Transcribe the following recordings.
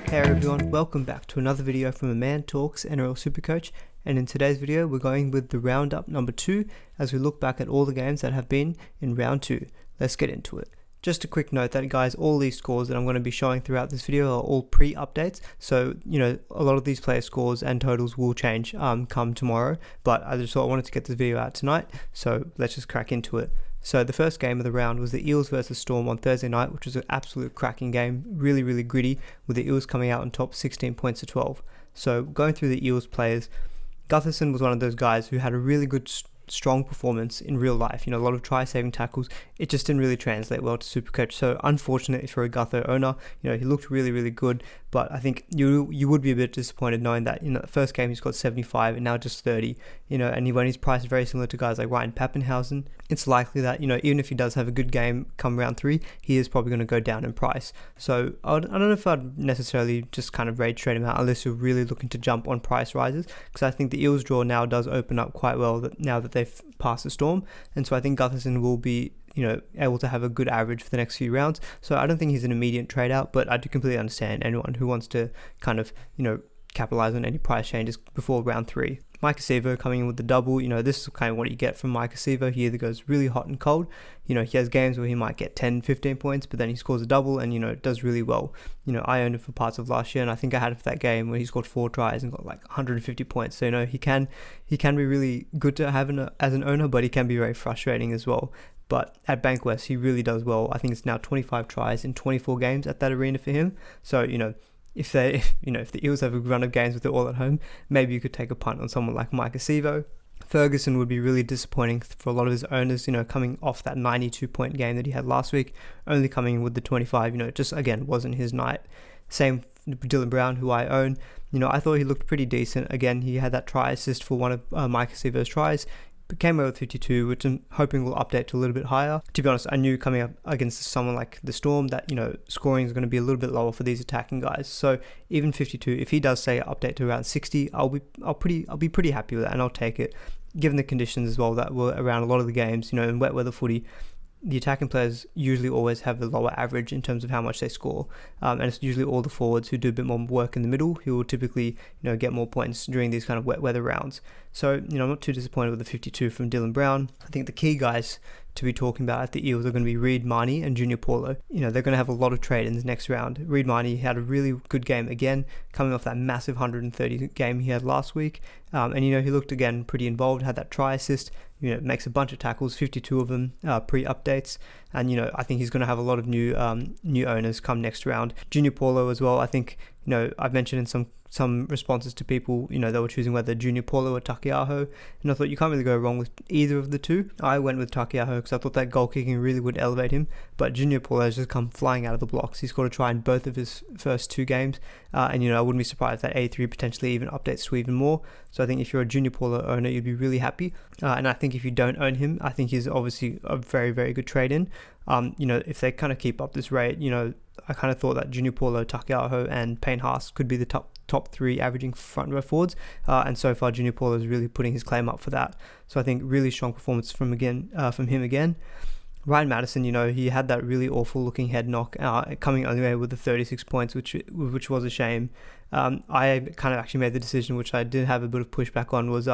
Hey everyone, welcome back to another video from A Man Talks NRL SuperCoach, and in today's video we're going with the roundup number 2 as we look back at all the games that have been in round 2. Let's get into it. Just a quick note that guys, all these scores that I'm going to be showing throughout this video are all pre-updates, so a lot of these player scores and totals will change come tomorrow, but I just thought I wanted to get this video out tonight, so let's just crack into it. So the first game of the round was the Eels versus Storm on Thursday night, which was an absolute cracking game, really gritty, with the Eels coming out on top 16 points to 12. So going through the Eels players, Gutherson was one of those guys who had a really good strong performance in real life, a lot of try-saving tackles. It just didn't really translate well to SuperCoach, so unfortunately for a Gutho owner, he looked really good, but I think you would be a bit disappointed knowing that the first game he's got 75 and now just 30, and when he's priced very similar to guys like Ryan Pappenhausen, it's likely that even if he does have a good game come round 3, he is probably going to go down in price. So I don't know if I'd necessarily just kind of rage trade him out unless you're really looking to jump on price rises, because I think the Eels draw now does open up quite well now that they've passed the Storm, and so I think Gutherson will be able to have a good average for the next few rounds. So I don't think he's an immediate trade out, but I do completely understand anyone who wants to kind of capitalize on any price changes before round 3. Mike Acevo coming in with the double, this is kind of what you get from Mike Acevo. He either goes really hot and cold, he has games where he might get 10-15 points, but then he scores a double and does really well. I owned him for parts of last year, and I think I had him for that game where he scored 4 tries and got like 150 points. So he can be really good to have as an owner, but he can be very frustrating as well. But at Bankwest, he really does well. I think it's now 25 tries in 24 games at that arena for him. So, if the Eels have a run of games with it all at home, maybe you could take a punt on someone like Mike Acevo. Ferguson would be really disappointing for a lot of his owners, coming off that 92-point game that he had last week, only coming in with the 25, just again wasn't his night. Same Dylan Brown, who I own. I thought he looked pretty decent. Again, he had that try assist for one of Mike Acevo's tries. Came out with 52, which I'm hoping will update to a little bit higher. To be honest, I knew coming up against someone like the Storm that, scoring is going to be a little bit lower for these attacking guys. So even 52, if he does say update to around 60, I'll be pretty happy with that, and I'll take it, given the conditions as well that were around a lot of the games, in wet weather footy. The attacking players usually always have the lower average in terms of how much they score, and it's usually all the forwards who do a bit more work in the middle who will typically get more points during these kind of wet weather rounds. So I'm not too disappointed with the 52 from Dylan Brown. I think the key guys to be talking about at the Eels are going to be Reid Marnie and Junior Paulo. They're going to have a lot of trade-ins next round. Reid Marnie had a really good game again, coming off that massive 130 game he had last week, and he looked again pretty involved, had that try assist, makes a bunch of tackles, 52 of them pre-updates, and I think he's going to have a lot of new owners come next round. Junior Paulo as well, I think I've mentioned in some responses to people, they were choosing whether Junior Paulo or Takiaho, and I thought you can't really go wrong with either of the two. I went with Takiaho because I thought that goal kicking really would elevate him, but Junior Paulo has just come flying out of the blocks. He scored a try in both of his first 2 games, and I wouldn't be surprised if that A3 potentially even updates to even more. So I think if you're a Junior Paulo owner, you'd be really happy, and I think if you don't own him, I think he's obviously a very good trade-in. If they kind of keep up this rate, I kind of thought that Junior Paulo, Takiaho and Payne Haas could be the top 3 averaging front row forwards, and so far Junior Paulo is really putting his claim up for that. So I think really strong performance from him again. Ryan Madison, he had that really awful looking head knock, coming anyway with the 36 points, which was a shame. I kind of actually made the decision, which I did have a bit of pushback on, was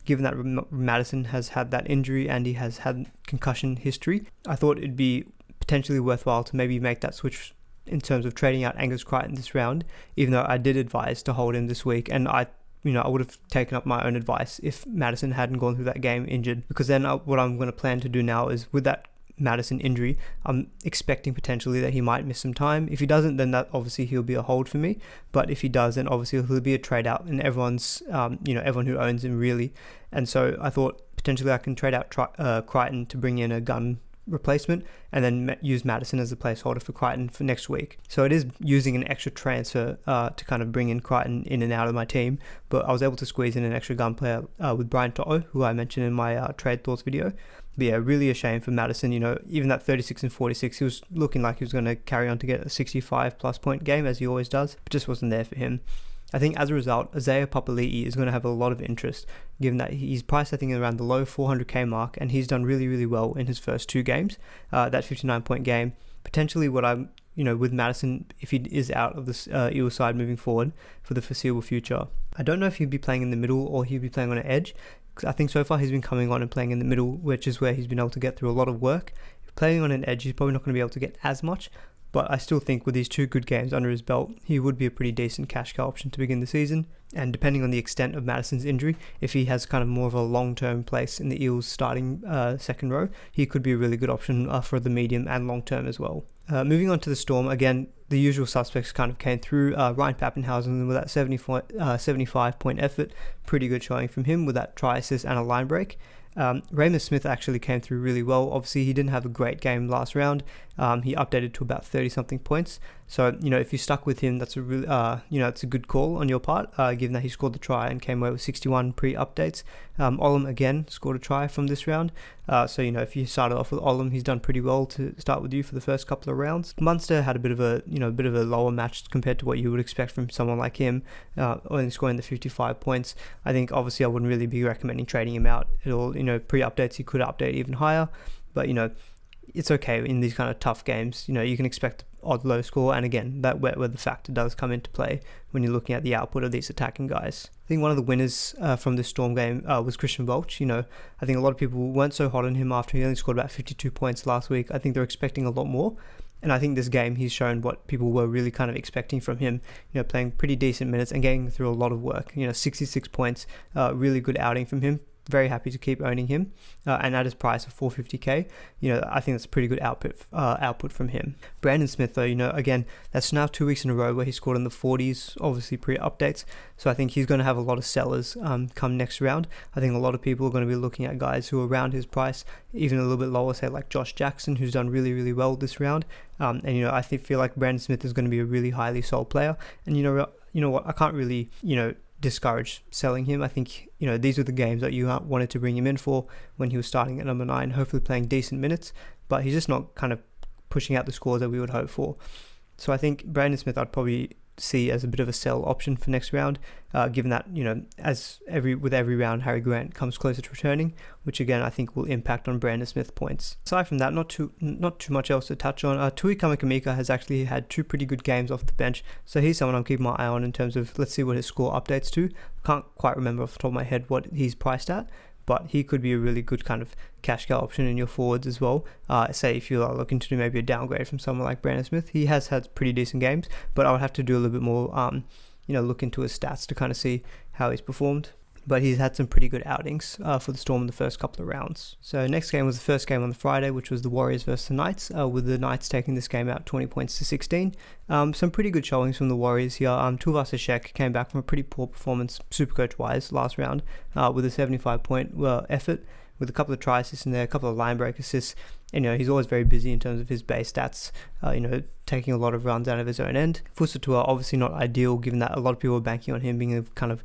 given that Madison has had that injury and he has had concussion history, I thought it'd be potentially worthwhile to maybe make that switch in terms of trading out Angus Crichton this round, even though I did advise to hold him this week, and I would have taken up my own advice if Madison hadn't gone through that game injured, because then what I'm going to plan to do now is, with that Madison injury, I'm expecting potentially that he might miss some time. If he doesn't, then that obviously he'll be a hold for me, but if he does, then obviously he'll be a trade out, and everyone's everyone who owns him really. And so I thought potentially I can trade out Crichton to bring in a gun replacement, and then use Madison as a placeholder for Crichton for next week. So it is using an extra transfer to kind of bring in Crichton in and out of my team, but I was able to squeeze in an extra gun player with Brian To'o, who I mentioned in my trade thoughts video. But yeah, really a shame for Madison. Even that 36 and 46, he was looking like he was going to carry on to get a 65 plus point game, as he always does, but just wasn't there for him. I think as a result, Isaiah Papali'i is going to have a lot of interest, given that he's priced, I think, around the low 400k mark, and he's done really well in his first 2 games. That 59-point game, potentially what I'm with Madison, if he is out of this Eels side moving forward for the foreseeable future. I don't know if he'd be playing in the middle or he'd be playing on an edge. I think so far he's been coming on and playing in the middle, which is where he's been able to get through a lot of work. Playing on an edge, he's probably not going to be able to get as much, but I still think with these 2 good games under his belt, he would be a pretty decent cash cow option to begin the season. And depending on the extent of Madison's injury, if he has kind of more of a long-term place in the Eels starting second row, he could be a really good option for the medium and long-term as well. Moving on to the Storm, again, the usual suspects kind of came through. Ryan Papenhuyzen with that 75-point effort, pretty good showing from him with that try assist and a line break. Raymond Smith actually came through really well. Obviously, he didn't have a great game last round. He updated to about 30-something points. So, if you stuck with him, that's a really, it's a good call on your part, given that he scored the try and came away with 61 pre-updates. Olam again scored a try from this round. So, if you started off with Olam, he's done pretty well to start with you for the first couple of rounds. Munster had a bit of a lower match compared to what you would expect from someone like him, only scoring the 55 points. I think obviously I wouldn't really be recommending trading him out at all. Pre-updates he could update even higher, but it's okay in these kind of tough games. You can expect odd low score, and again, that wet weather factor does come into play when you're looking at the output of these attacking guys. I think one of the winners from this Storm game was Christian Welch. I think a lot of people weren't so hot on him after he only scored about 52 points last week. I think they're expecting a lot more, and I think this game he's shown what people were really kind of expecting from him. Playing pretty decent minutes and getting through a lot of work. 66 points, really good outing from him. Very happy to keep owning him, and at his price of 450k, I think that's a pretty good output from him. Brandon Smith, though, again, that's now 2 weeks in a row where he scored in the 40s, obviously pre-updates. So I think he's going to have a lot of sellers come next round. I think a lot of people are going to be looking at guys who are around his price, even a little bit lower, say like Josh Jackson, who's done really, really well this round. And I feel like Brandon Smith is going to be a really highly sold player. And you know what, I can't really discourage selling him. I think these are the games that you wanted to bring him in for when he was starting at number 9, hopefully playing decent minutes, but he's just not kind of pushing out the scores that we would hope for. So I think Brandon Smith I'd probably see as a bit of a sell option for next round, given that with every round Harry Grant comes closer to returning, which again I think will impact on Brandon Smith points. Aside from that, not too much else to touch on. Tui Kamikamica has actually had 2 pretty good games off the bench, so he's someone I'm keeping my eye on in terms of, let's see what his score updates to. Can't quite remember off the top of my head what he's priced at, but he could be a really good kind of cash cow option in your forwards as well. Say if you are looking to do maybe a downgrade from someone like Brandon Smith. He has had pretty decent games, but I would have to do a little bit more, look into his stats to kind of see how he's performed. But he's had some pretty good outings for the Storm in the first couple of rounds. So next game was the first game on the Friday, which was the Warriors versus the Knights, with the Knights taking this game out 20 points to 16. Some pretty good showings from the Warriors here. Tuvasashek came back from a pretty poor performance, Supercoach-wise, last round, with a 75-point effort, with a couple of try assists in there, a couple of line break assists. He's always very busy in terms of his base stats, taking a lot of runs out of his own end. Fusatua, obviously not ideal, given that a lot of people are banking on him being a kind of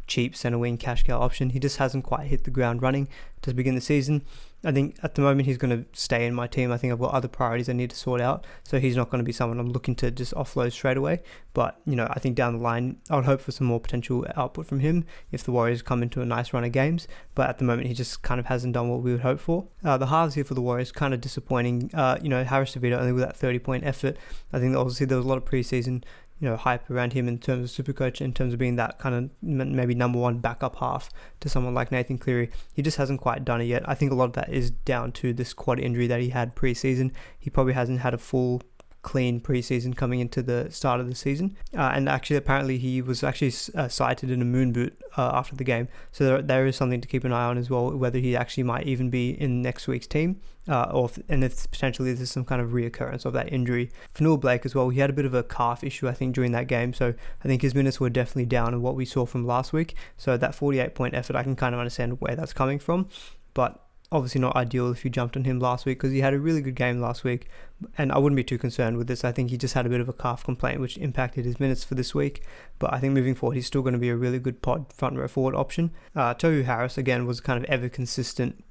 cheap centre wing cash cow option. He just hasn't quite hit the ground running to begin the season. I think at the moment he's going to stay in my team. I think I've got other priorities I need to sort out, so he's not going to be someone I'm looking to just offload straight away. But I think down the line I would hope for some more potential output from him if the Warriors come into a nice run of games, but at the moment he just kind of hasn't done what we would hope for. The halves here for the Warriors kind of disappointing. Harris DeVito only with that 30-point effort. I think obviously there was a lot of preseason hype around him in terms of Supercoach, in terms of being that kind of maybe number 1 backup half to someone like Nathan Cleary. He just hasn't quite done it yet. I think a lot of that is down to this quad injury that he had preseason. He probably hasn't had a full clean preseason coming into the start of the season, and actually apparently he was actually cited in a moon boot after the game, so there is something to keep an eye on as well, whether he actually might even be in next week's team, if potentially there's some kind of reoccurrence of that injury. Fanua Blake as well, he had a bit of a calf issue I think during that game, so I think his minutes were definitely down in what we saw from last week. So that 48-point effort, I can kind of understand where that's coming from, but obviously not ideal if you jumped on him last week, because he had a really good game last week, and I wouldn't be too concerned with this. I think he just had a bit of a calf complaint which impacted his minutes for this week, but I think moving forward he's still going to be a really good pod front row forward option. Tohu Harris again was kind of ever consistent,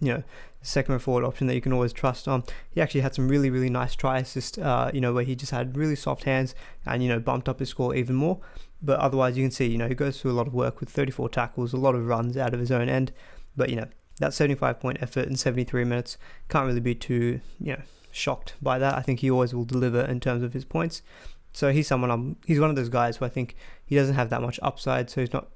second row forward option that you can always trust on. He actually had some really, really nice try assist, where he just had really soft hands and bumped up his score even more. But otherwise you can see, he goes through a lot of work with 34 tackles, a lot of runs out of his own end, but that 75-point effort in 73 minutes can't really be too shocked by that. I think he always will deliver in terms of his points. So he's someone he's one of those guys who I think he doesn't have that much upside, so he's not,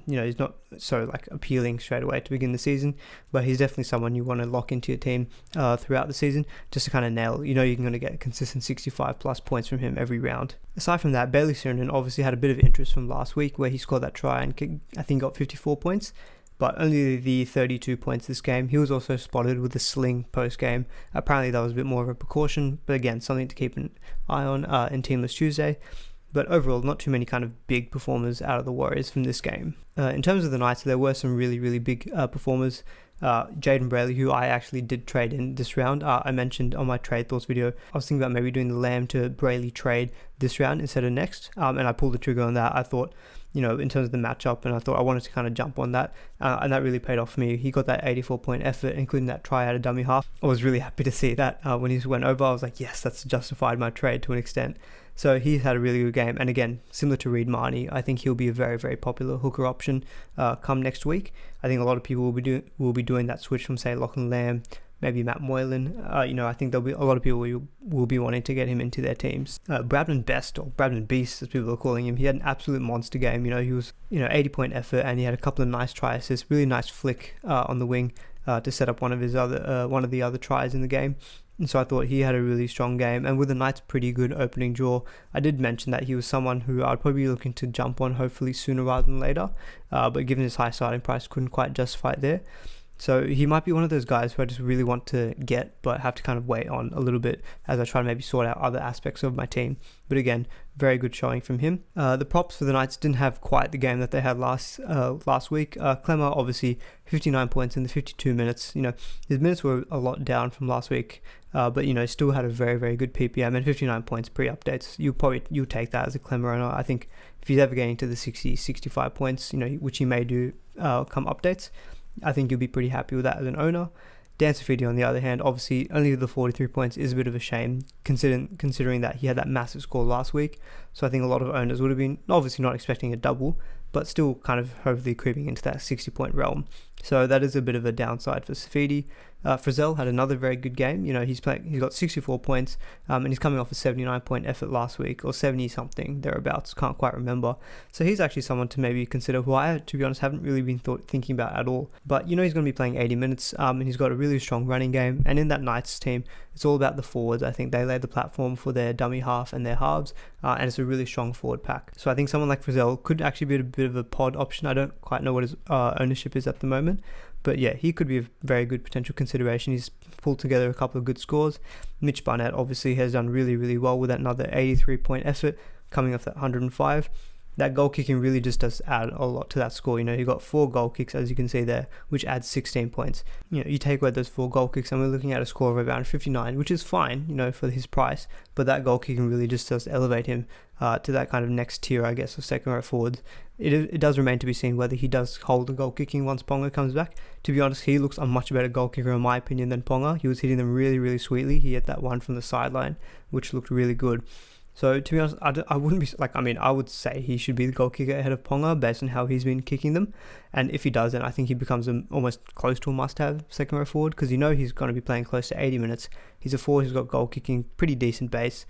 he's not so like appealing straight away to begin the season, but he's definitely someone you want to lock into your team throughout the season just to kind of nail, you're going to get consistent 65 plus points from him every round. Aside from that, Bailey Sironen obviously had a bit of interest from last week where he scored that try and I think got 54 points. But only the 32 points this game. He was also spotted with a sling post-game. Apparently that was a bit more of a precaution, but again, something to keep an eye on in Teamless Tuesday. But overall, not too many kind of big performers out of the Warriors from this game. In terms of the Knights, there were some really, really big performers. Jaden Brayley, who I actually did trade in this round. I mentioned on my trade thoughts video, I was thinking about maybe doing the Lamb to Brayley trade this round instead of next. And I pulled the trigger on that. I thought, in terms of the matchup, and I thought I wanted to kind of jump on that, and that really paid off for me. He got that 84-point effort, including that try out of dummy half. I was really happy to see that when he went over. I was like, yes, that's justified my trade to an extent. So he's had a really good game, and again, similar to Reid Marnie, I think he'll be a very, very popular hooker option come next week. I think a lot of people will be doing that switch from, say, Lachlan Lamb, maybe Matt Moylan. I think there'll be a lot of people who will be wanting to get him into their teams. Bradman Best, or Bradman Beast as people are calling him, he had an absolute monster game. He was 80-point effort, and he had a couple of nice try assists, really nice flick on the wing to set up one of the other tries in the game. And so I thought he had a really strong game, and with the Knights' pretty good opening draw, I did mention that he was someone who I'd probably be looking to jump on hopefully sooner rather than later, but given his high starting price, couldn't quite justify it there. So he might be one of those guys who I just really want to get, but have to kind of wait on a little bit as I try to maybe sort out other aspects of my team. But again, very good showing from him. The props for the Knights didn't have quite the game that they had last week. Clemmer, obviously, 59 points in the 52 minutes. His minutes were a lot down from last week, but still had a very, very good PPM, and 59 points pre-updates. You'll take that as a Clemmer owner. I think if he's ever getting to the 60, 65 points, which he may do come updates, I think you'll be pretty happy with that as an owner. Dan Safidi, on the other hand, obviously only the 43 points is a bit of a shame considering that he had that massive score last week. So I think a lot of owners would have been obviously not expecting a double, but still kind of hopefully creeping into that 60-point realm. So that is a bit of a downside for Safidi. Frizzell had another very good game. He's got 64 points, and he's coming off a 79-point effort last week, or 70-something, thereabouts, can't quite remember. So he's actually someone to maybe consider, who I, to be honest, haven't really been thinking about at all. But he's going to be playing 80 minutes, and he's got a really strong running game. And in that Knights team, it's all about the forwards. I think they laid the platform for their dummy half and their halves, and it's a really strong forward pack. So I think someone like Frizzell could actually be a bit of a pod option. I don't quite know what his ownership is at the moment, but yeah, he could be a very good potential consideration. He's pulled together a couple of good scores. Mitch Barnett obviously has done really, really well with that another 83-point effort coming off that 105. That goal kicking really just does add a lot to that score. You got 4 goal kicks, as you can see there, which adds 16 points. You take away those 4 goal kicks, and we're looking at a score of around 59, which is fine, for his price. But that goal kicking really just does elevate him to that kind of next tier, I guess, of second row forwards. It does remain to be seen whether he does hold the goal kicking once Ponga comes back. To be honest, he looks a much better goal kicker in my opinion than Ponga. He was hitting them really, really sweetly. He hit that one from the sideline, which looked really good. So to be honest, I wouldn't be I would say he should be the goal kicker ahead of Ponga based on how he's been kicking them. And if he does, then I think he becomes almost close to a must-have second row forward, because he's going to be playing close to 80 minutes. He's a forward who's got goal kicking, pretty decent base,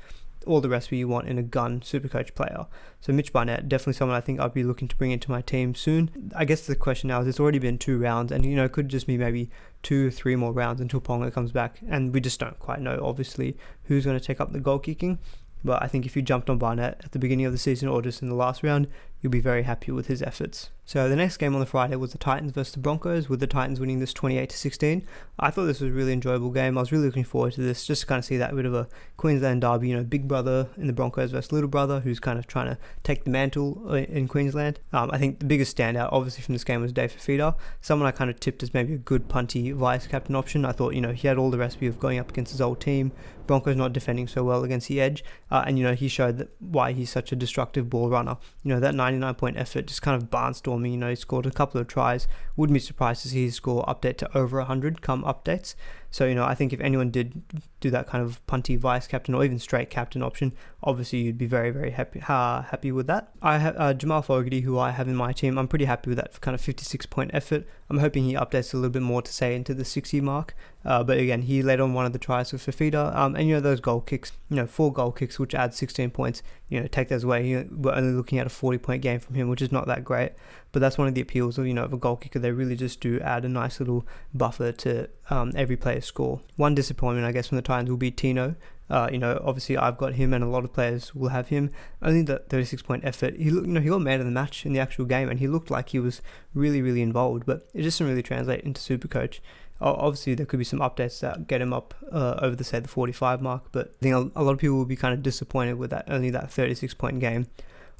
all the recipe you want in a gun SuperCoach player. So Mitch Barnett, definitely someone I think I'd be looking to bring into my team soon. I guess the question now is, it's already been 2 rounds, and it could just be maybe 2 or 3 more rounds until Ponga comes back, and we just don't quite know obviously who's going to take up the goal kicking. But I think if you jumped on Barnett at the beginning of the season or just in the last round, you'll be very happy with his efforts. So the next game on the Friday was the Titans versus the Broncos, with the Titans winning this 28-16. I thought this was a really enjoyable game. I was really looking forward to this, just to kind of see that bit of a Queensland derby, big brother in the Broncos versus little brother, who's kind of trying to take the mantle in Queensland. I think the biggest standout, obviously, from this game was Dave Fifita, someone I kind of tipped as maybe a good punty vice-captain option. I thought, he had all the recipe of going up against his old team. Broncos not defending so well against the edge, and he showed why he's such a destructive ball runner. That 99-point effort, just kind of barnstorming. He scored a couple of tries. Wouldn't be surprised to see his score update to over 100 come updates. So I think if anyone did do that kind of punty vice captain or even straight captain option, obviously you'd be very, very happy with that. I have Jamal Fogarty, who I have in my team. I'm pretty happy with that kind of 56-point effort. I'm hoping he updates a little bit more to say into the 60 mark. But again, he led on one of the tries with Fafita. And those goal kicks, 4 goal kicks, which adds 16 points, take those away. We're only looking at a 40-point game from him, which is not that great. But that's one of the appeals of, of a goal kicker. They really just do add a nice little buffer to every player's score. One disappointment, I guess, from the Titans will be Tino. Obviously I've got him and a lot of players will have him. Only the 36-point effort. He got man of the match in the actual game and he looked like he was really, really involved, but it just didn't really translate into SuperCoach. Obviously there could be some updates that get him up over the 45 mark, but I think a lot of people will be kind of disappointed with only that 36-point game.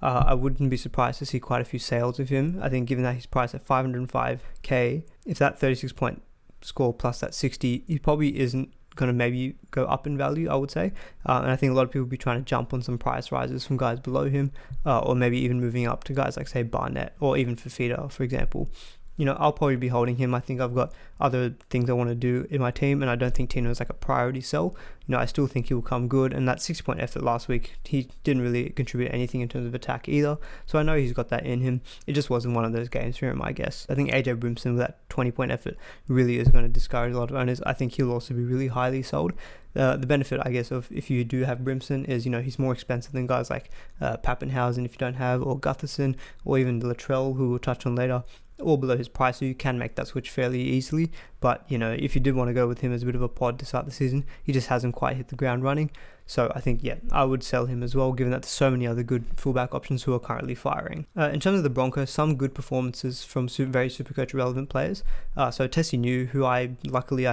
I wouldn't be surprised to see quite a few sales of him. I think given that he's priced at 505k, if that 36-point score plus that 60, he probably isn't going to maybe go up in value, I would say. And I think a lot of people will be trying to jump on some price rises from guys below him, or maybe even moving up to guys like, say, Barnett or even Fafita, for example. I'll probably be holding him. I think I've got other things I want to do in my team, and I don't think Tino is like a priority sell. I still think he will come good, and that 6-point effort last week, he didn't really contribute anything in terms of attack either, so I know he's got that in him. It just wasn't one of those games for him, I guess. I think AJ Brimson with that 20-point effort really is going to discourage a lot of owners. I think he'll also be really highly sold. The benefit, I guess, of if you do have Brimson is, he's more expensive than guys like Pappenhausen if you don't have, or Gutherson, or even Latrell, who we'll touch on later, or below his price, so you can make that switch fairly easily. But if you did want to go with him as a bit of a pod to start the season, he just hasn't quite hit the ground running. So I think, I would sell him as well, given that there's so many other good fullback options who are currently firing. In terms of the Broncos, some good performances from very SuperCoach relevant players. So Tessie New, who I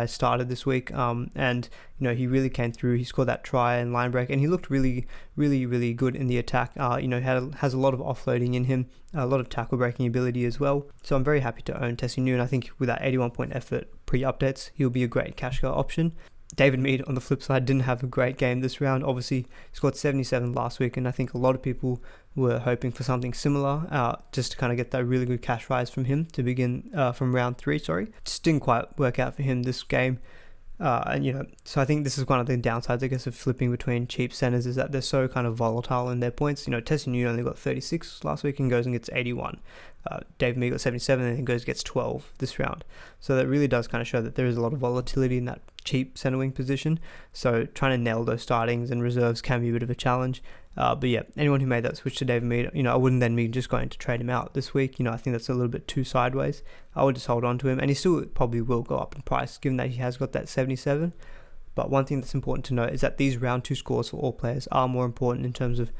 started this week, and he really came through. He scored that try and line break, and he looked really, really, really good in the attack. Has a lot of offloading in him, a lot of tackle breaking ability as well. So I'm very happy to own Tessie New, and I think with that 81-point effort pre-updates, he'll be a great cash cow option. David Mead, on the flip side, didn't have a great game this round. Obviously, he scored 77 last week, and I think a lot of people were hoping for something similar, just to kind of get that really good cash rise from him to begin from round 3. Just didn't quite work out for him this game. So I think this is one of the downsides, I guess, of flipping between cheap centers, is that they're so kind of volatile in their points. Tessie New only got 36 last week and goes and gets 81. David Mead got 77 and then goes and gets 12 this round. So that really does kind of show that there is a lot of volatility in that cheap center wing position. So trying to nail those startings and reserves can be a bit of a challenge. But anyone who made that switch to David Mead, I wouldn't then be just going to trade him out this week. I think that's a little bit too sideways. I would just hold on to him, and he still probably will go up in price given that he has got that 77. But one thing that's important to note is that these round 2 scores for all players are more important in terms of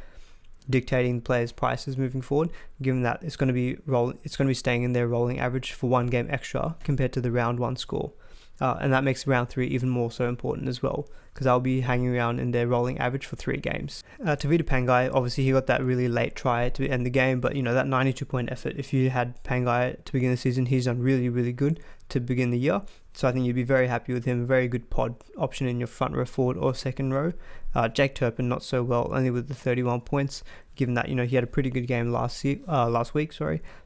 dictating the players' prices moving forward, given that it's going to be staying in their rolling average for 1 game extra compared to the round 1 score. And that makes round 3 even more so important as well, because I'll be hanging around in their rolling average for 3 games. Tavita Pangai, obviously he got that really late try to end the game, but that 92-point effort, if you had Pangai to begin the season, he's done really, really good to begin the year. So I think you'd be very happy with him. A very good pod option in your front row forward or second row. Jake Turpin, not so well, only with the 31 points, given that, he had a pretty good game last week,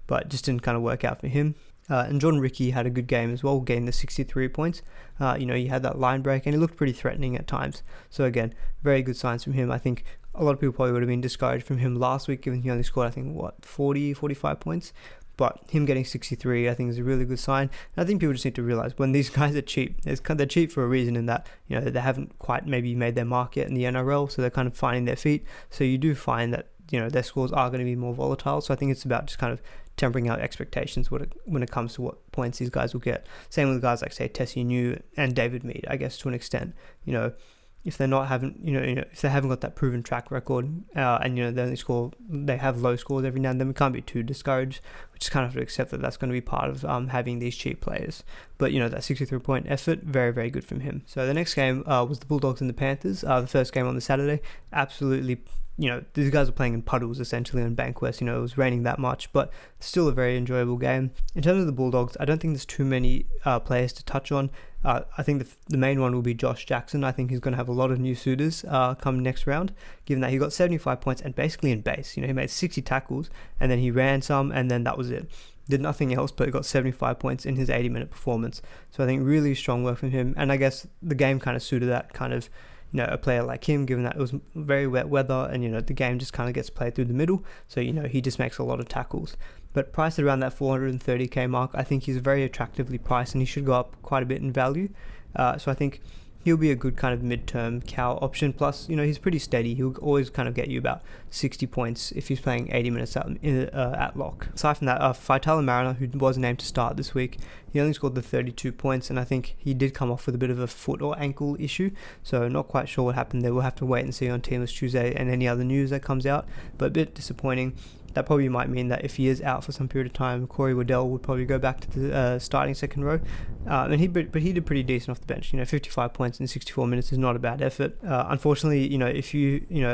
but just didn't kind of work out for him. And John Ricky had a good game as well, gained the 63 points. He had that line break and he looked pretty threatening at times. So again, very good signs from him. I think a lot of people probably would have been discouraged from him last week, given he only scored, 45 points. But him getting 63, I think, is a really good sign. And I think people just need to realize when these guys are cheap, they're cheap for a reason, in that, they haven't quite maybe made their mark yet in the NRL, so they're kind of finding their feet. So you do find that, their scores are going to be more volatile. So I think it's about just kind of tempering out expectations when it comes to what points these guys will get. Same with guys like, say, Tessie New and David Mead, I guess, to an extent. If they're not if they haven't got that proven track record, and they have low scores every now and then, we can't be too discouraged. We just kind of have to accept that that's going to be part of having these cheap players. But that 63-point effort, very, very good from him. So the next game was the Bulldogs and the Panthers. The first game on the Saturday, absolutely. These guys were playing in puddles essentially on Bankwest. It was raining that much, but still a very enjoyable game. In terms of the Bulldogs, I don't think there's too many players to touch on. I think the main one will be Josh Jackson. I think he's going to have a lot of new suitors come next round, given that he got 75 points and basically in base. He made 60 tackles and then he ran some and then that was it. Did nothing else, but got 75 points in his 80-minute performance. So I think really strong work from him. And I guess the game kind of suited that kind of, a player like him, given that it was very wet weather and, the game just kind of gets played through the middle. So, he just makes a lot of tackles. But priced around that 430k mark, I think he's very attractively priced and he should go up quite a bit in value. So I think he'll be a good kind of midterm Cow option. Plus, he's pretty steady. He'll always kind of get you about 60 points if he's playing 80 minutes at lock. Aside from that, Faitala Mariner, who was named to start this week, he only scored the 32 points, and I think he did come off with a bit of a foot or ankle issue, so not quite sure what happened there. We'll have to wait and see on Teamless Tuesday and any other news that comes out, but a bit disappointing. That probably might mean that if he is out for some period of time, Corey Waddell would probably go back to the starting second row. But he did pretty decent off the bench. 55 points in 64 minutes is not a bad effort. Unfortunately,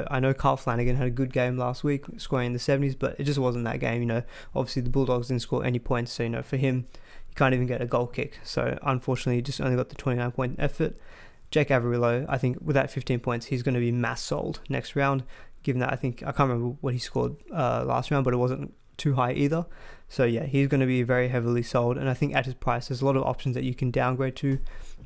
I know Carl Flanagan had a good game last week, scoring in the 70s, but it just wasn't that game. Obviously the Bulldogs didn't score any points, so for him, he can't even get a goal kick. So unfortunately, he just only got the 29-point effort. Jake Averillo, I think with that 15 points, he's going to be mass sold next round. Given that I can't remember what he scored last round, but it wasn't too high either. So yeah, he's going to be very heavily sold, and I think at his price, there's a lot of options that you can downgrade to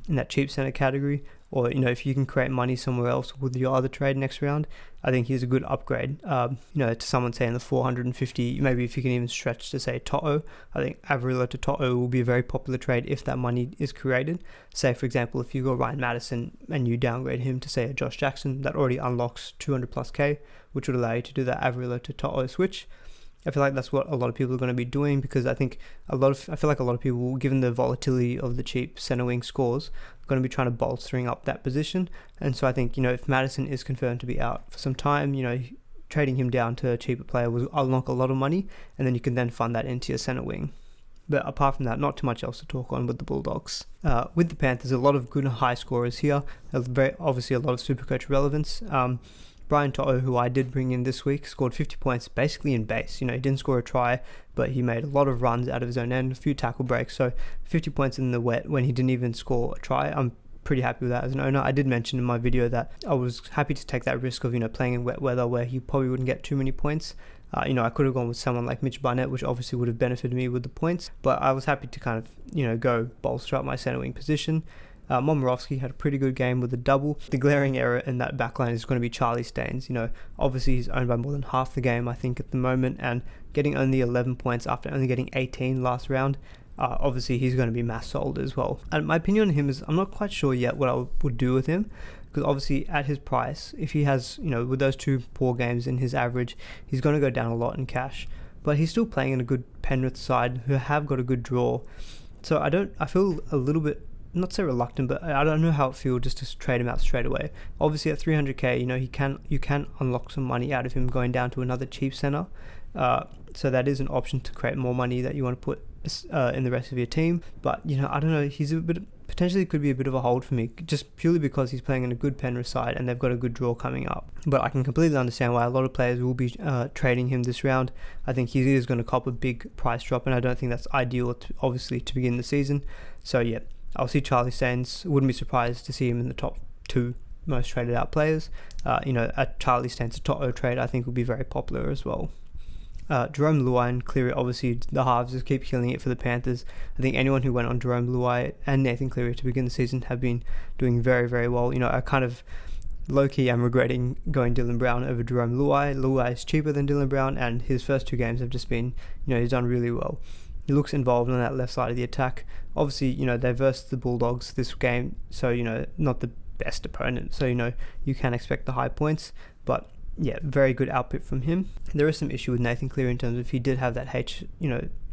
in that cheap center category, or if you can create money somewhere else with your other trade next round, I think he's a good upgrade. To someone say in the 450, maybe if you can even stretch to say Toto, I think Averillo to Toto will be a very popular trade if that money is created. Say for example, if you go Ryan Madison and you downgrade him to say a Josh Jackson, that already unlocks 200 plus K, which would allow you to do that Averillo to Toto switch. I feel like that's what a lot of people are going to be doing, because I feel like a lot of people, given the volatility of the cheap center wing scores, are going to be trying to bolstering up that position. And so I think, if Madison is confirmed to be out for some time, trading him down to a cheaper player will unlock a lot of money, and then you can then fund that into your center wing. But apart from that, not too much else to talk on with the Bulldogs. With the Panthers, a lot of good high scorers here. Obviously a lot of SuperCoach relevance. Brian To'o, who I did bring in this week, scored 50 points basically in base. He didn't score a try, but he made a lot of runs out of his own end, a few tackle breaks. So 50 points in the wet when he didn't even score a try. I'm pretty happy with that as an owner. I did mention in my video that I was happy to take that risk of, playing in wet weather where he probably wouldn't get too many points. I could have gone with someone like Mitch Barnett, which obviously would have benefited me with the points, but I was happy to kind of, go bolster up my center wing position. Momirovski had a pretty good game with a double. The glaring error in that backline is going to be Charlie Staines. Obviously he's owned by more than half the game, I think, at the moment, and getting only 11 points after only getting 18 last round. Obviously he's going to be mass sold as well. And my opinion on him is I'm not quite sure yet what I would do with him, because obviously at his price, if he has, with those two poor games in his average, he's going to go down a lot in cash. But he's still playing in a good Penrith side who have got a good draw. So I feel a little bit, not so reluctant, but I don't know how it feels just to trade him out straight away. Obviously at 300k, you can unlock some money out of him going down to another cheap center. So that is an option to create more money that you want to put in the rest of your team. But I don't know, he's potentially could be a bit of a hold for me, just purely because he's playing in a good Penrith side and they've got a good draw coming up. But I can completely understand why a lot of players will be trading him this round. I think he is going to cop a big price drop, and I don't think that's ideal obviously to begin the season. So yeah, I'll see Charlie Staines. Wouldn't be surprised to see him in the top 2 most traded out players. A Charlie Staines to Toto trade I think would be very popular as well. Jerome Luai and Cleary, obviously the halves just keep killing it for the Panthers. I think anyone who went on Jerome Luai and Nathan Cleary to begin the season have been doing very, very well. I kind of low-key am regretting going Dylan Brown over Jerome Luai. Luai is cheaper than Dylan Brown, and his first 2 games have just been, he's done really well. He looks involved on that left side of the attack. Obviously, they versed the Bulldogs this game, so, not the best opponent. So, you can expect the high points, but yeah, very good output from him. There is some issue with Nathan Cleary in terms of he did have that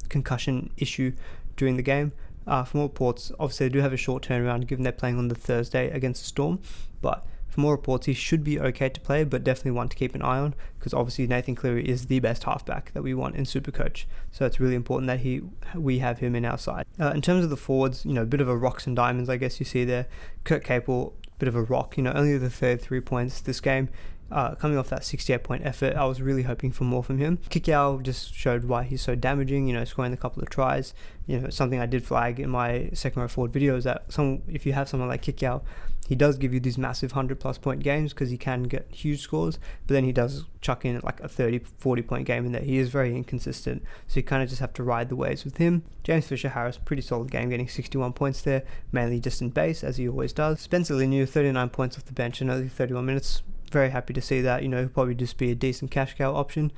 concussion issue during the game. From all reports, obviously they do have a short turnaround given they're playing on the Thursday against the Storm, but from all reports he should be okay to play, but definitely one to keep an eye on, because obviously Nathan Cleary is the best halfback that we want in SuperCoach, so it's really important that we have him in our side. In terms of the forwards, a bit of a rocks and diamonds I guess you see there. Kurt Capel, bit of a rock, only the third 3 points this game. Coming off that 68-point effort, I was really hoping for more from him. Kikau just showed why he's so damaging, scoring a couple of tries. Something I did flag in my second row forward video is that if you have someone like Kikau, he does give you these massive 100+ point games because he can get huge scores, but then he does chuck in like a 30-40 point game in there. He is very inconsistent, so you kind of just have to ride the waves with him. James Fisher-Harris, pretty solid game, getting 61 points there, mainly just in base, as he always does. Spencer Leniu, 39 points off the bench in only 31 minutes. Very happy to see that. He'll probably just be a decent cash cow option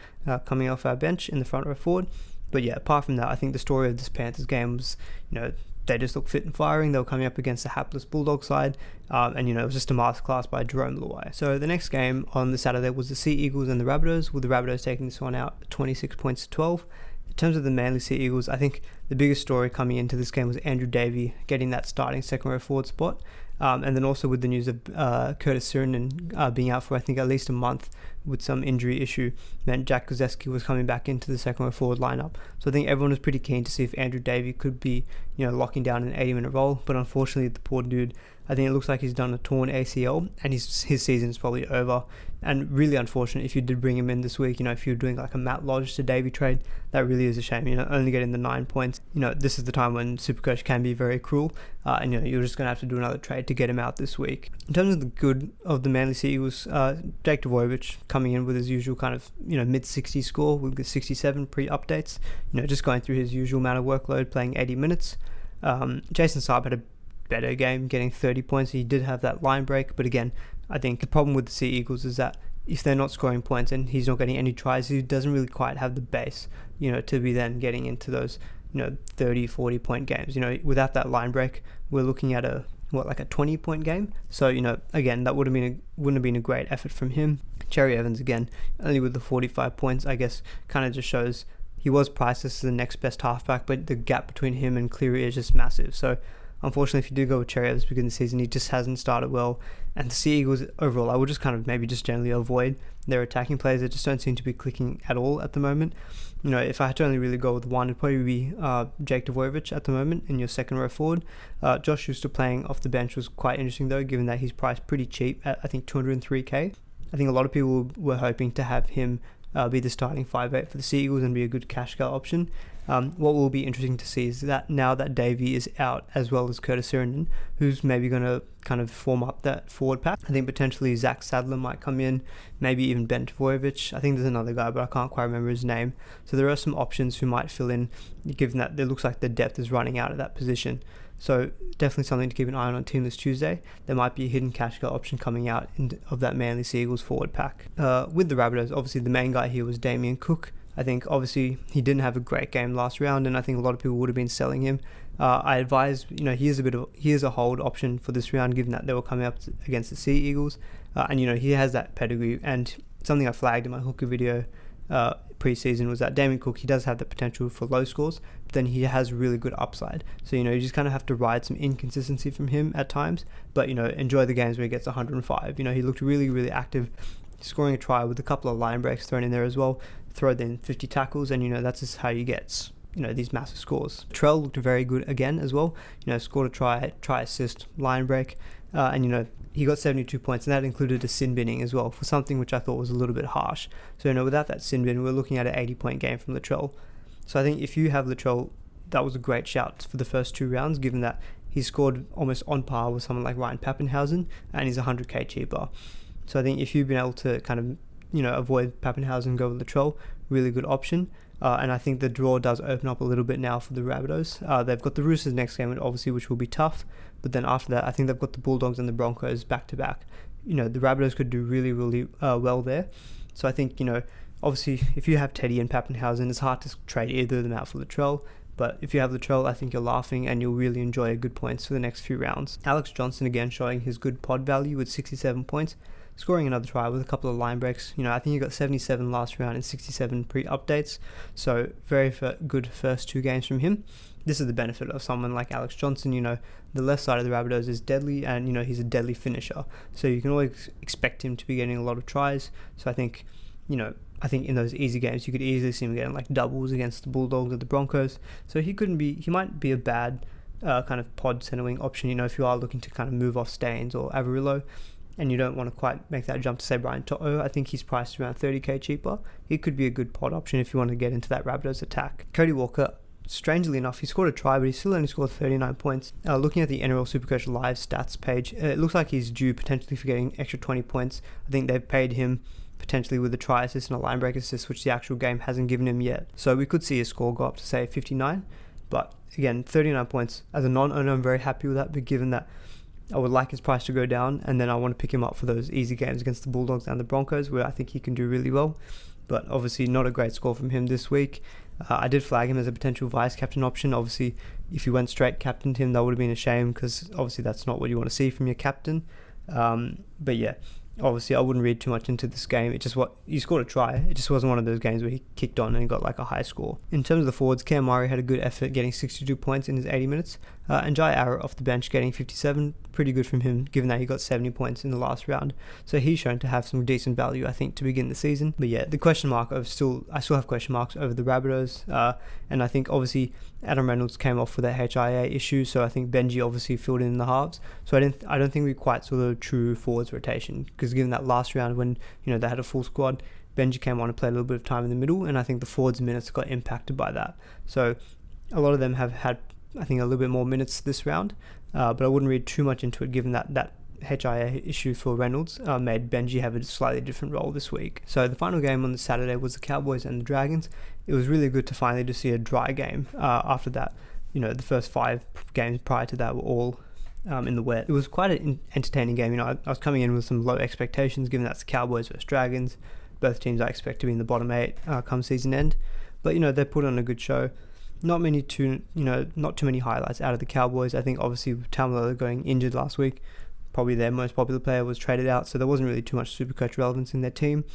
coming off our bench in the front row forward. But yeah, apart from that, I think the story of this Panthers game was, they just look fit and firing. They were coming up against a hapless Bulldog side, and it was just a masterclass by Jerome Luai. So the next game on the Saturday was the Sea Eagles and the Rabbitohs, with the Rabbitohs taking this one out 26 points to 12. In terms of the Manly Sea Eagles, I think the biggest story coming into this game was Andrew Davey getting that starting second row forward spot. And then also with the news of Curtis Sirinen being out for I think at least a month with some injury issue, meant Jack Guzewski was coming back into the second row forward lineup. So I think everyone was pretty keen to see if Andrew Davey could be locking down an 80-minute role, but unfortunately the poor dude, I think it looks like he's done a torn ACL and his season is probably over. And really unfortunate if you did bring him in this week, if you're doing like a Matt Lodge to Davey trade, that really is a shame, only getting the 9 points. This is the time when SuperCoach can be very cruel, and you're just going to have to do another trade to get him out this week. In terms of the good of the Manly Sea Eagles, Jake Dvojevic coming in with his usual kind of, mid-60 score with the 67 pre-updates, just going through his usual amount of workload, playing 80 minutes. Jason Saab had a better game, getting 30 points. He did have that line break, but again, I think the problem with the Sea Eagles is that if they're not scoring points and he's not getting any tries, he doesn't really quite have the base, to be then getting into those, 30, 40 point games. Without that line break, we're looking at a 20 point game. So, again, that wouldn't have been a great effort from him. Cherry Evans, again, only with the 45 points, I guess, kind of just shows he was priced as the next best halfback, but the gap between him and Cleary is just massive. So, unfortunately, if you do go with Cherry at the beginning of the season, he just hasn't started well. And the Sea Eagles overall, I would just kind of maybe just generally avoid their attacking players. They just don't seem to be clicking at all at the moment. If I had to only really go with one, it'd probably be Jake Dvojevic at the moment in your second row forward. Josh Schuster playing off the bench was quite interesting though, given that he's priced pretty cheap at I think 203k. I think a lot of people were hoping to have him be the starting 5'8" for the Sea Eagles and be a good cash cow option. What will be interesting to see is that now that Davey is out, as well as Curtis Sirinen, who's maybe going to kind of form up that forward pack. I think potentially Zach Sadler might come in, maybe even Ben Dvojevic. I think there's another guy, but I can't quite remember his name. So there are some options who might fill in, given that it looks like the depth is running out at that position. So definitely something to keep an eye on Teamless Tuesday. There might be a hidden cash cow option coming out of that Manly Sea Eagles forward pack. With the Rabbitohs, obviously the main guy here was Damien Cook. I think obviously he didn't have a great game last round, and I think a lot of people would have been selling him. I advise, he is a hold option for this round, given that they were coming up against the Sea Eagles, and he has that pedigree. And something I flagged in my hooker video pre-season was that Damien Cook, he does have the potential for low scores, but then he has really good upside. So you just kind of have to ride some inconsistency from him at times, but enjoy the games where he gets 105. He looked really, really active, scoring a try with a couple of line breaks thrown in there as well. Throw in 50 tackles, and that's just how you get these massive scores. Trell looked very good again as well. Scored a try assist, line break, and he got 72 points, and that included a sin binning as well for something which I thought was a little bit harsh. So without that sin bin, we're looking at an 80-point game from Latrell. So I think if you have Latrell, that was a great shout for the first two rounds, given that he scored almost on par with someone like Ryan Pappenhausen, and he's 100k cheaper. So I think if you've been able to kind of avoid Pappenhausen and go with Latrell, really good option. And I think the draw does open up a little bit now for the Rabbitohs. They've got the Roosters next game, obviously, which will be tough. But then after that, I think they've got the Bulldogs and the Broncos back to back. The Rabbitohs could do really, really well there. So I think, obviously, if you have Teddy and Pappenhausen, it's hard to trade either of them out for Latrell. But if you have Latrell, I think you're laughing and you'll really enjoy good points for the next few rounds. Alex Johnson again showing his good pod value with 67 points. Scoring another try with a couple of line breaks. I think he got 77 last round and 67 pre-updates. So very good first two games from him. This is the benefit of someone like Alex Johnson. The left side of the Rabbitohs is deadly, and he's a deadly finisher. So you can always expect him to be getting a lot of tries. So I think in those easy games you could easily see him getting like doubles against the Bulldogs or the Broncos. So he might be a bad kind of pod center wing option. If you are looking to kind of move off Staines or Averillo, and you don't want to quite make that jump to say Brian To'o, I think he's priced around 30k cheaper. He could be a good pod option if you want to get into that Rabbitohs attack. Cody Walker, strangely enough, he scored a try, but he still only scored 39 points. Looking at the NRL SuperCoach live stats page, it looks like he's due potentially for getting extra 20 points. I think they've paid him potentially with a try assist and a line break assist, which the actual game hasn't given him yet. So we could see his score go up to say 59, but again, 39 points. As a non-owner, I'm very happy with that, but given that I would like his price to go down, and then I want to pick him up for those easy games against the Bulldogs and the Broncos, where I think he can do really well. But obviously not a great score from him this week. I did flag him as a potential vice-captain option. Obviously, if you went straight captained him, that would have been a shame, because obviously that's not what you want to see from your captain. But yeah, obviously I wouldn't read too much into this game. It just he scored a try. It just wasn't one of those games where he kicked on and got like a high score. In terms of the forwards, Cam Murray had a good effort, getting 62 points in his 80 minutes. And Jai Arrow off the bench getting 57. Pretty good from him, given that he got 70 points in the last round. So he's shown to have some decent value, I think, to begin the season. But yeah, the question mark I still have question marks over the Rabbitohs. And I think obviously Adam Reynolds came off with that HIA issue, so I think Benji obviously filled in the halves. So I don't think we quite saw the true forwards rotation, because given that last round when they had a full squad, Benji came on and played a little bit of time in the middle, and I think the forwards minutes got impacted by that. So a lot of them have had, I think, a little bit more minutes this round, but I wouldn't read too much into it, given that HIA issue for Reynolds made Benji have a slightly different role this week. So the final game on the Saturday was the Cowboys and the Dragons. It was really good to finally just see a dry game after that. The first 5 games prior to that were all in the wet. It was quite an entertaining game. I was coming in with some low expectations, given that's the Cowboys versus Dragons. Both teams I expect to be in the bottom 8 come season end. But they put on a good show. Not too many highlights out of the Cowboys. I think obviously with Tamalolo going injured last week, probably their most popular player was traded out, so there wasn't really too much SuperCoach relevance in their team.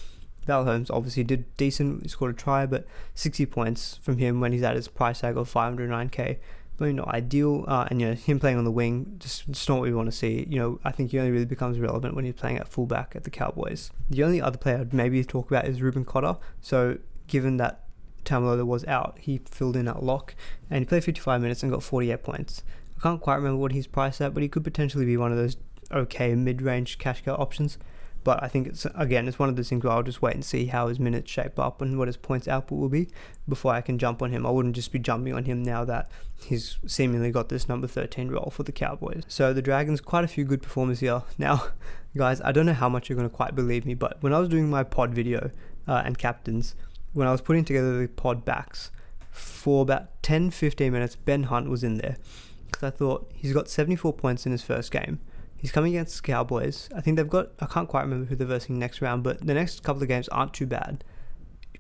Val Holmes obviously did decent, he scored a try, but 60 points from him when he's at his price tag of 509k, but not ideal. And him playing on the wing, just not what we want to see. I think he only really becomes relevant when he's playing at fullback at the Cowboys. The only other player I'd maybe talk about is Ruben Cotter. So given that Tamalolo was out, he filled in at lock, and he played 55 minutes and got 48 points. I can't quite remember what he's priced at, but he could potentially be one of those okay mid-range cash cow options. But I think it's one of those things where I'll just wait and see how his minutes shape up and what his points output will be before I can jump on him. I wouldn't just be jumping on him now that he's seemingly got this number 13 role for the Cowboys. So the Dragons, quite a few good performers here. Now, guys, I don't know how much you're going to quite believe me, but when I was doing my pod video and captains, when I was putting together the pod backs, for about 10-15 minutes, Ben Hunt was in there. Because I thought, he's got 74 points in his first game. He's coming against the Cowboys. I think I can't quite remember who they're versing next round, but the next couple of games aren't too bad.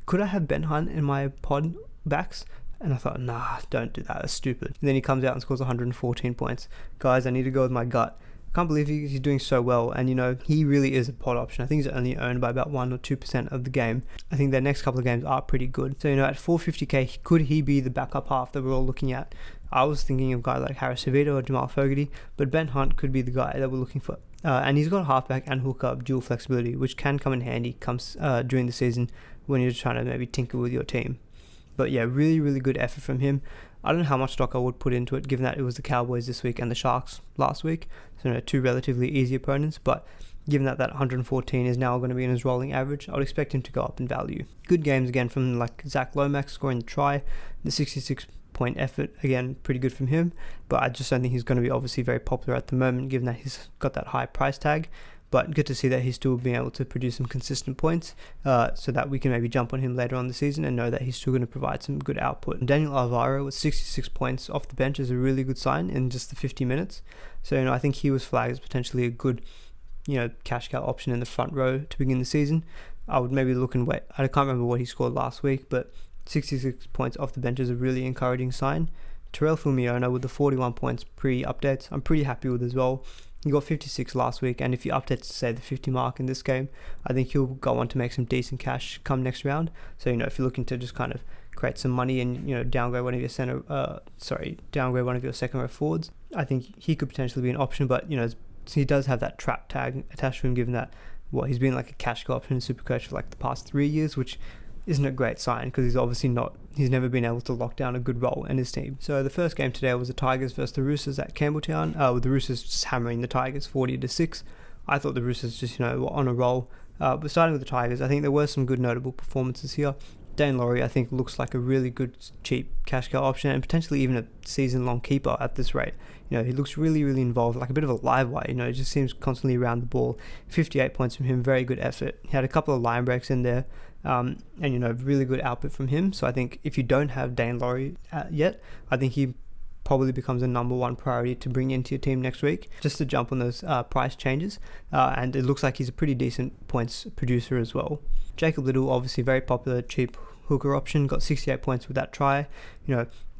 Could I have Ben Hunt in my pod backs? And I thought, nah, don't do that. That's stupid. And then he comes out and scores 114 points. Guys, I need to go with my gut. I can't believe he's doing so well, and he really is a pod option. I think he's only owned by about 1 or 2% of the game. I think their next couple of games are pretty good. So at 450k, could he be the backup half that we're all looking at? I was thinking of guys like Harris Savito or Jamal Fogarty, but Ben Hunt could be the guy that we're looking for. And he's got halfback and hooker dual flexibility, which can come in handy during the season when you're trying to maybe tinker with your team. But yeah, really, really good effort from him. I don't know how much stock I would put into it, given that it was the Cowboys this week and the Sharks last week. So 2 relatively easy opponents, but given that 114 is now going to be in his rolling average, I would expect him to go up in value. Good games again from like Zach Lomax scoring the try, the 66-point effort, again, pretty good from him, but I just don't think he's going to be obviously very popular at the moment, given that he's got that high price tag. But good to see that he's still being able to produce some consistent points, so that we can maybe jump on him later on the season and know that he's still going to provide some good output. And Daniel Alvaro with 66 points off the bench is a really good sign in just the 50 minutes. So I think he was flagged as potentially a good cash cow option in the front row to begin the season. I would maybe look and wait. I can't remember what he scored last week, but 66 points off the bench is a really encouraging sign. Terrell Fumiona with the 41 points pre-updates, I'm pretty happy with as well. He got 56 last week, and if you update to say the 50 mark in this game, I think he'll go on to make some decent cash come next round. So if you're looking to just kind of create some money and downgrade one of your second row forwards, I think he could potentially be an option. But he does have that trap tag attached to him, given that he's been like a cash cow option in SuperCoach for like the past 3 years, which isn't a great sign, because he's never been able to lock down a good role in his team. So the first game today was the Tigers versus the Roosters at Campbelltown, with the Roosters just hammering the Tigers 40-6. I thought the Roosters just were on a roll, but starting with the Tigers, I think there were some good notable performances here. Dane Laurie, I think, looks like a really good cheap cash cow option, and potentially even a season-long keeper at this rate. He looks really, really involved, like a bit of a live wire. He just seems constantly around the ball. 58 points from him, very good effort. He had a couple of line breaks in there, and really good output from him. So I think if you don't have Dane Laurie yet, I think he probably becomes a number 1 priority to bring into your team next week, just to jump on those price changes. And it looks like he's a pretty decent points producer as well. Jacob Little, obviously very popular cheap hooker option, got 68 points with that try.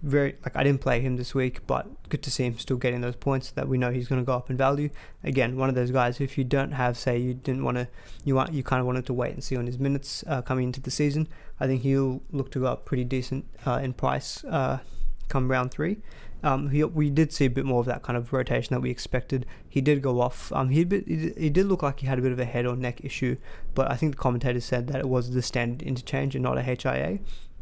I didn't play him this week, but good to see him still getting those points that we know he's going to go up in value. Again, one of those guys who, if you don't have, say you kind of wanted to wait and see on his minutes coming into the season, I think he'll look to go up pretty decent in price come round 3. We did see a bit more of that kind of rotation that we expected. He did go off. He did look like he had a bit of a head or neck issue, but I think the commentators said that it was the standard interchange and not a HIA.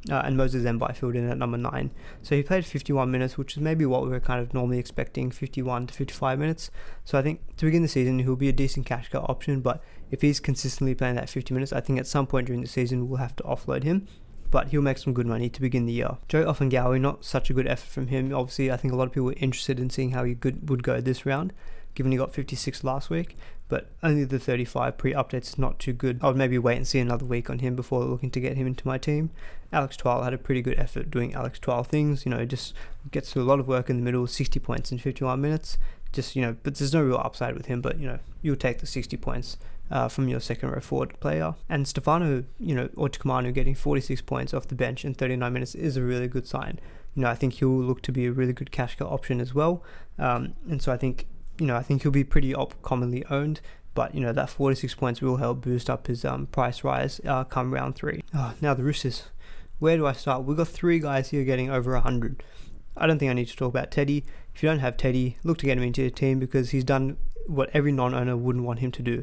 And Moses Mbai filled in at number 9. So he played 51 minutes, which is maybe what we were kind of normally expecting, 51 to 55 minutes. So I think to begin the season, he'll be a decent cash cow option, but if he's consistently playing that 50 minutes, I think at some point during the season, we'll have to offload him. But he'll make some good money to begin the year. Joe Offengawi, not such a good effort from him. Obviously, I think a lot of people were interested in seeing how he would go this round, given he got 56 last week, but only the 35 pre-updates is not too good. I would maybe wait and see another week on him before looking to get him into my team. Alex Twal had a pretty good effort doing Alex Twal things, just gets to a lot of work in the middle, 60 points in 51 minutes. But there's no real upside with him, but you'll take the 60 points from your second row forward player. And Stefano, or Tukumanu getting 46 points off the bench in 39 minutes is a really good sign. I think he'll look to be a really good cash cow option as well. And so I think he'll be pretty commonly owned, but that 46 points will help boost up his price rise come round 3. Now the Roosters. Where do I start? We've got 3 guys here getting over 100. I don't think I need to talk about Teddy. If you don't have Teddy, look to get him into your team because he's done what every non-owner wouldn't want him to do.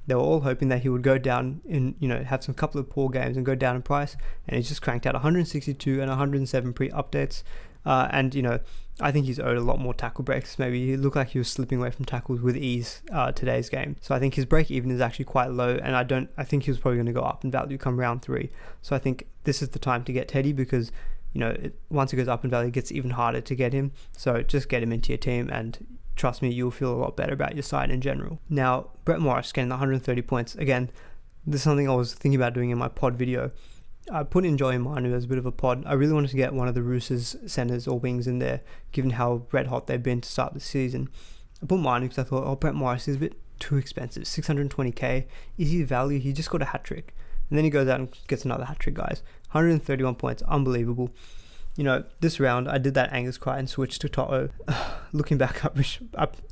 They were all hoping that he would go down in, have some couple of poor games and go down in price, and he's just cranked out 162 and 107 pre-updates. I think he's owed a lot more tackle breaks. Maybe he looked like he was slipping away from tackles with ease today's game. So I think his break even is actually quite low, and I think he was probably going to go up in value come round 3. So I think this is the time to get Teddy because once he goes up in value, it gets even harder to get him. So just get him into your team, and trust me, you'll feel a lot better about your side in general. Now, Brett Morris getting 130 points. Again, this is something I was thinking about doing in my pod video. I put in Joey Manu as a bit of a pod. I really wanted to get one of the Roosters centers or wings in there, given how red hot they've been to start the season. I put Manu because I thought, Brett Morris is a bit too expensive. 620k. Is he value? He just got a hat trick. And then he goes out and gets another hat trick, guys. 131 points. Unbelievable. This round, I did that Angus Crichton switch to Toto. Looking back,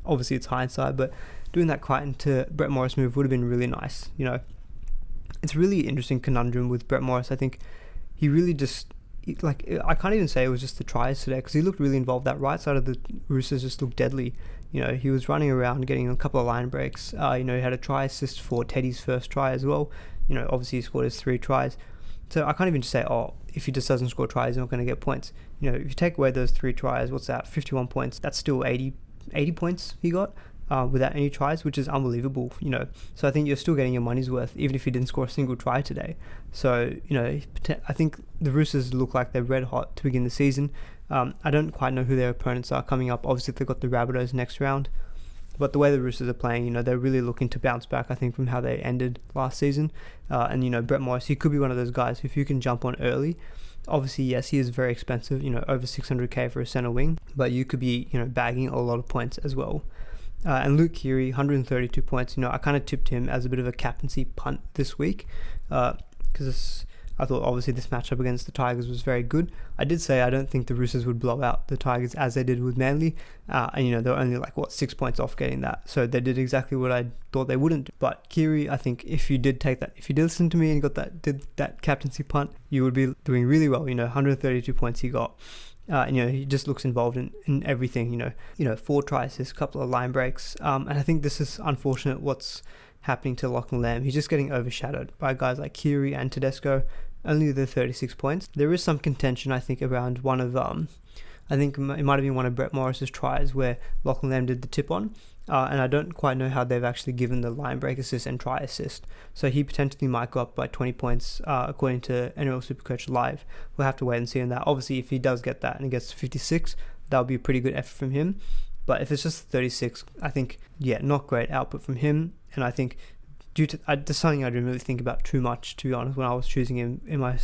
obviously it's hindsight, but doing that Crichton to Brett Morris move would have been really nice. It's really interesting conundrum with Brett Morris. I think he really I can't even say it was just the tries today because he looked really involved. That right side of the Roosters just looked deadly. He was running around getting a couple of line breaks. He had a try assist for Teddy's first try as well. Obviously he scored his 3 tries. So I can't even just say, if he just doesn't score tries, he's not going to get points. If you take away those 3 tries, what's that? 51 points. That's still 80 points he got without any tries, which is unbelievable. So I think you're still getting your money's worth, even if he didn't score a single try today. So, I think the Roosters look like they're red hot to begin the season. I don't quite know who their opponents are coming up. Obviously, they've got the Rabbitohs next round. But the way the Roosters are playing, they're really looking to bounce back, I think, from how they ended last season. And Brett Morris, he could be one of those guys if you can jump on early. Obviously, yes, he is very expensive, over 600k for a centre wing. But you could be, bagging a lot of points as well. And Luke Keary, 132 points. I kind of tipped him as a bit of a captaincy punt this week. Because I thought, obviously, this matchup against the Tigers was very good. I did say I don't think the Roosters would blow out the Tigers as they did with Manly. And, they were only 6 points off getting that. So they did exactly what I thought they wouldn't do. But Keary, I think if you did listen to me and did that captaincy punt, you would be doing really well. 132 points he got. He just looks involved in everything, 4 tries, a couple of line breaks. And I think this is unfortunate what's happening to Lachlan Lamb. He's just getting overshadowed by guys like Keary and Tedesco. Only the 36 points. There is some contention, I think, around one of, I think it might have been one of Brett Morris's tries where Lachlan Lamb did the tip on. And I don't quite know how they've actually given the line break assist and try assist. So he potentially might go up by 20 points, according to NRL SuperCoach Live. We'll have to wait and see on that. Obviously, if he does get that and he gets 56, that would be a pretty good effort from him. But if it's just 36, I think, not great output from him. And I think there's something I didn't really think about too much, to be honest, when I was choosing him in my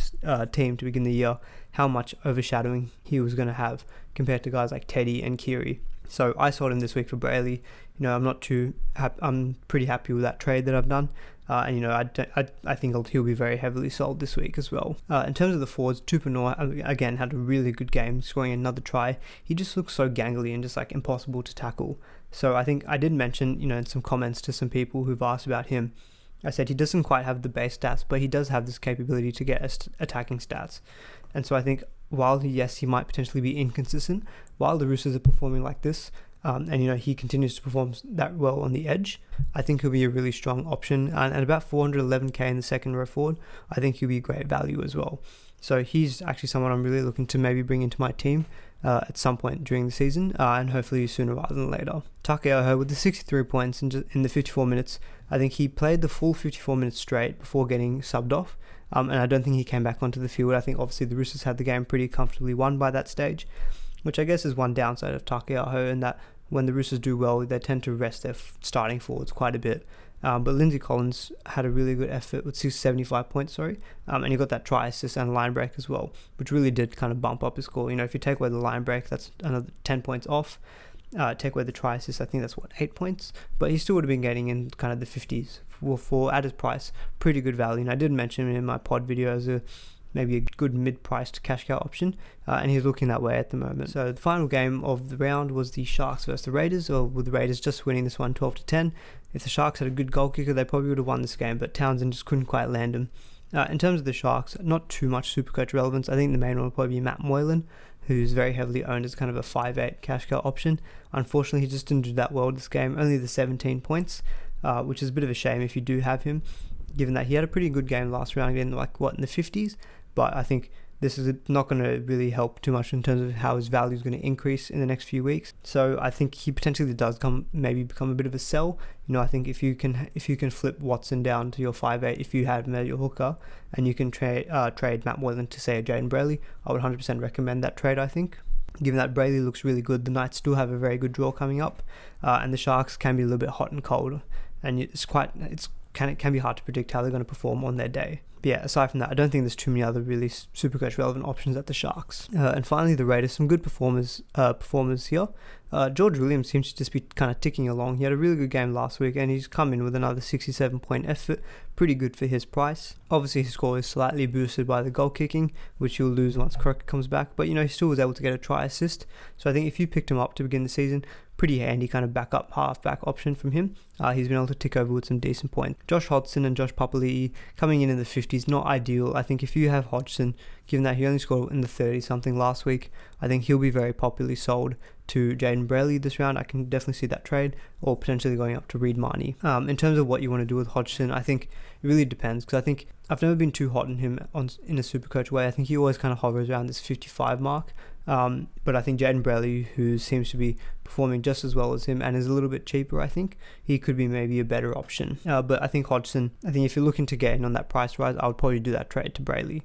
team to begin the year, how much overshadowing he was going to have compared to guys like Teddy and Keary. So I sold him this week for Brayley. I'm not too I'm pretty happy with that trade that I've done. And I think he'll be very heavily sold this week as well. In terms of the forwards, Tupanua again had a really good game, scoring another try. He just looks so gangly and just like impossible to tackle. So I think I did mention, in some comments to some people who've asked about him, I said he doesn't quite have the base stats, but he does have this capability to get attacking stats. And so I think while he might potentially be inconsistent, while the Roosters are performing like this, and he continues to perform that well on the edge, I think he'll be a really strong option. And at about 411k in the second row forward, I think he'll be great value as well. So he's actually someone I'm really looking to maybe bring into my team at some point during the season, and hopefully sooner rather than later. Taukei'aho with the 63 points in the 54 minutes. I think he played the full 54 minutes straight before getting subbed off, and I don't think he came back onto the field. I think obviously the Roosters had the game pretty comfortably won by that stage, which I guess is one downside of Taukei'aho, in that when the Roosters do well, they tend to rest their starting forwards quite a bit. But Lindsay Collins had a really good effort with 75 points, and he got that try assist and line break as well, which really did kind of bump up his score. If you take away the line break, that's another 10 points off. Take away the try assist, I think that's 8 points, but he still would have been getting in kind of the 50s for at his price, pretty good value. And I did mention him in my pod video as maybe a good mid-priced cash cow option, and he's looking that way at the moment. So the final game of the round was the Sharks versus the Raiders, or with the Raiders just winning this one 12-10. If the Sharks had a good goal kicker, they probably would have won this game, but Townsend just couldn't quite land him. In terms of the Sharks, not too much Supercoach relevance. I think the main one will probably be Matt Moylan, who's very heavily owned as kind of a 5/8 cash cow option. Unfortunately, he just didn't do that well this game, only the 17 points, which is a bit of a shame if you do have him, given that he had a pretty good game last round, in the 50s. But I think this is not going to really help too much in terms of how his value is going to increase in the next few weeks. So I think he potentially does maybe become a bit of a sell. I think if you can flip Watson down to your 5/8, if you have him at your hooker, and you can trade Matt Moylan to say a Jaden Brayley, I would 100% recommend that trade. I think, given that Brayley looks really good, the Knights still have a very good draw coming up, and the Sharks can be a little bit hot and cold, and it can be hard to predict how they're going to perform on their day. But yeah, aside from that, I don't think there's too many other really Supercoach relevant options at the Sharks. And finally, the Raiders, some good performers here. George Williams seems to just be kind of ticking along. He had a really good game last week, and he's come in with another 67-point effort. Pretty good for his price. Obviously, his score is slightly boosted by the goal kicking, which he'll lose once Croker comes back. But, he still was able to get a try assist. So I think if you picked him up to begin the season, pretty handy kind of backup halfback option from him. He's been able to tick over with some decent points. Josh Hodgson and Josh Papali'i coming in the 50s, not ideal. I think if you have Hodgson, given that he only scored in the 30-something last week, I think he'll be very popularly sold to Jaden Brayley this round. I can definitely see that trade, or potentially going up to Reed Marnie. In terms of what you want to do with Hodgson, I think it really depends, because I think I've never been too hot on him in a Supercoach way. I think he always kind of hovers around this 55 mark. But I think Jaden Brayley, who seems to be performing just as well as him and is a little bit cheaper, I think he could be maybe a better option. But I think Hodgson, if you're looking to get in on that price rise, I would probably do that trade to Brayley.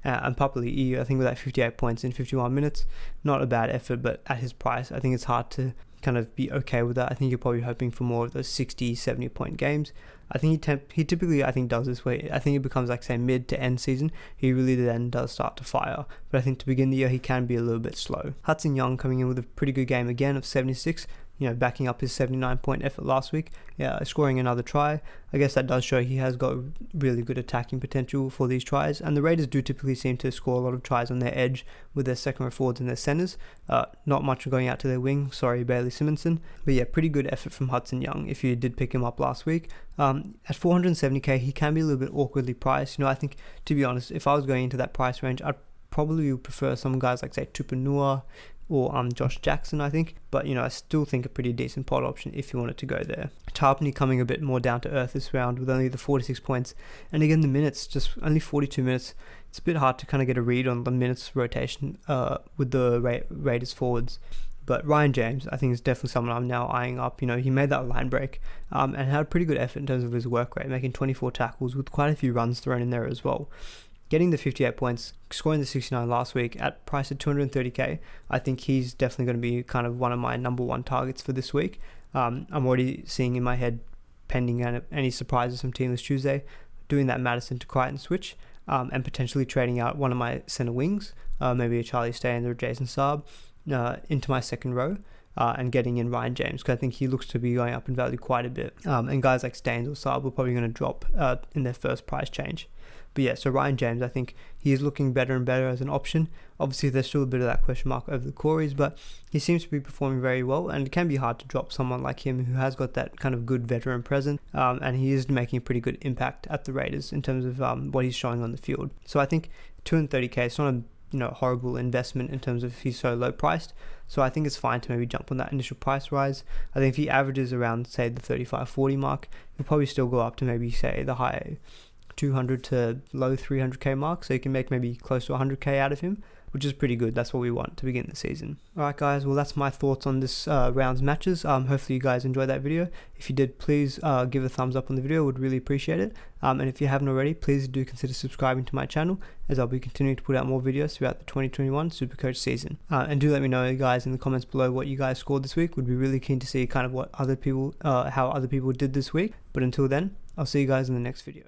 And Papali'i, I think with that 58 points in 51 minutes, not a bad effort, but at his price, I think it's hard to kind of be okay with that. I think you're probably hoping for more of those 60, 70 point games. I think he typically, does this way. I think it becomes say mid to end season, he really then does start to fire. But I think to begin the year, he can be a little bit slow. Hudson Young coming in with a pretty good game again of 76. Backing up his 79-point effort last week, scoring another try. I guess that does show he has got really good attacking potential for these tries, and the Raiders do typically seem to score a lot of tries on their edge with their second row forwards and their centres. Not much going out to their wing, sorry Bailey Simonson, but yeah, pretty good effort from Hudson Young if you did pick him up last week. At 470k, he can be a little bit awkwardly priced. I think, to be honest, if I was going into that price range, I'd probably prefer some guys like, say, Tupanua or Josh Jackson, I think. But, I still think a pretty decent pod option if you wanted to go there. Tarpany coming a bit more down to earth this round with only the 46 points. And again, the minutes, just only 42 minutes. It's a bit hard to kind of get a read on the minutes rotation with the Raiders forwards. But Ryan James, I think, is definitely someone I'm now eyeing up. He made that line break and had a pretty good effort in terms of his work rate, making 24 tackles with quite a few runs thrown in there as well. Getting the 58 points, scoring the 69 last week at price at 230k, I think he's definitely going to be kind of one of my number one targets for this week. I'm already seeing in my head, pending any surprises from Teamless Tuesday, doing that Madison to Crichton switch and potentially trading out one of my centre wings, maybe a Charlie Staines or a Jason Saab, into my second row. and getting in Ryan James, because I think he looks to be going up in value quite a bit. And guys like Staines or Saab are probably going to drop in their first price change. But yeah, so Ryan James, I think he is looking better and better as an option. Obviously, there's still a bit of that question mark over the Corys, but he seems to be performing very well, and it can be hard to drop someone like him who has got that kind of good veteran presence, and he is making a pretty good impact at the Raiders in terms of what he's showing on the field. So I think 230k, it's not a horrible investment in terms of if he's so low priced. So I think it's fine to maybe jump on that initial price rise. I think if he averages around, say, the 35-40 mark, he'll probably still go up to maybe, say, the high 200 to low 300k mark, so you can make maybe close to 100k out of him, which is pretty good. That's what we want to begin the season. Alright guys, well that's my thoughts on this round's matches. Hopefully you guys enjoyed that video. If you did, please give a thumbs up on the video, would really appreciate it. And if you haven't already, please do consider subscribing to my channel, as I'll be continuing to put out more videos throughout the 2021 SuperCoach season. And do let me know, guys, in the comments below what you guys scored this week. Would be really keen to see kind of what other people, how other people did this week. But until then, I'll see you guys in the next video.